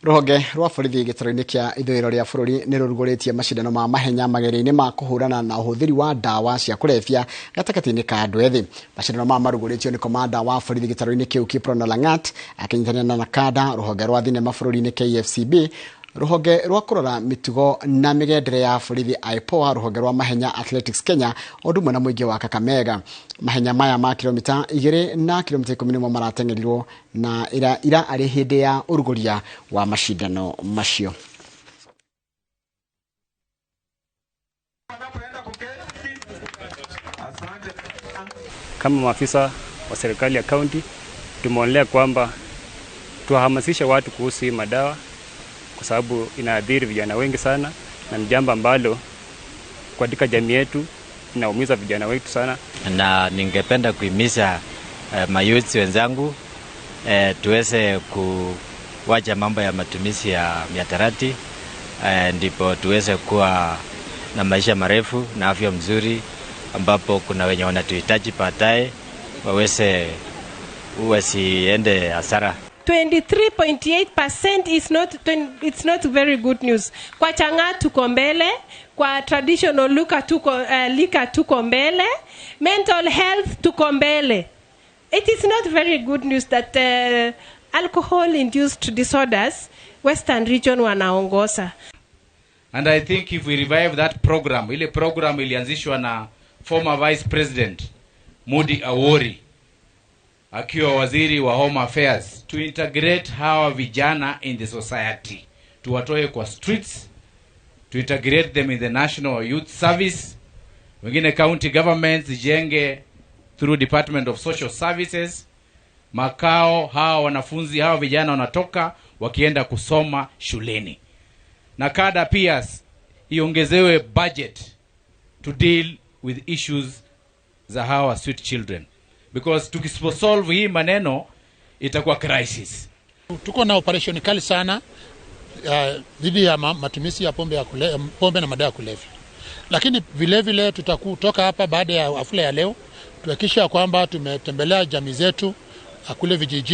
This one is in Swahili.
Ruhonge rwa borithi gĩtaro-inĩ kĩa ithũĩro rĩa bũrũri nĩ rũrugũrĩtie macindano ma mahenya magerio-inĩ ma kũhũrana na ũhũthĩri wa ndawa cia kũrebia gatagatĩ-inĩ ka andũ ethĩ. Macindano ma marugũrĩtio nĩ komanda wa borithi gĩtaro-inĩ kĩu Kiprono Langat akĩnyitanĩra na NACADA, rũhonge rwa thinema bũrũri-inĩ KFCB, rũhonge rwa kũrora mĩtugo na mĩgendere ya borithi IPOA, rũhonge rwa Mahenya Athletics Kenya, ũndũ ũmwe na mũingĩ wa Kakamega. Mahenya maya ma kilomita 2 na kilomita 10 marateng'erirwo na ira arĩ hĩndĩ ya ũrugũria wa mashindano macio. Kama maafisa wa serikali ya kaunti tumeonelea kwamba tuwahamasishe watu kuhusu madawa kwa sababu inaathiri vijana wengi sana, na ni jambo ambalo katika jamii yetu inaumiza vijana wetu sana. Na ningependa kuhimiza mayouth wenzangu tuweze kuwacha mambo ya matumizi ya mihadarati, ndipo tuweze kuwa na maisha marefu na afya mzuri, ambapo kuna wenye wanatuhitaji baadaye wasiende hasara. 23.8% it's not very good news. Kwa changa tuko mbele, kwa traditional lika tuko mbele, mental health tuko mbele. It is not very good news that alcohol induced disorders Western region wanaongoza. And I think if we revive that program, ile program ilianzishwa na former Vice President Mudi Awori akiwa waziri wa Home Affairs, to integrate hawa vijana in the society, tuwatoe kwa streets, to integrate them in the National Youth Service. Wengine county governments zijenge through Department of Social Services makao hawa wanafunzi hawa vijana wanatoka wakienda kusoma shuleni. NACADA pia iongezewe budget to deal with issues za hawa sweet children, because tukisiposolve hii maneno itakuwa crisis. Tuko na operation kali sana dhidi ya matumizi ya pombe na madawa ya kulevya. Lakini vile vile tutakutoka hapa baada ya hafla ya leo tuhakikisha kwamba tumetembelea jamii zetu kule vijiji.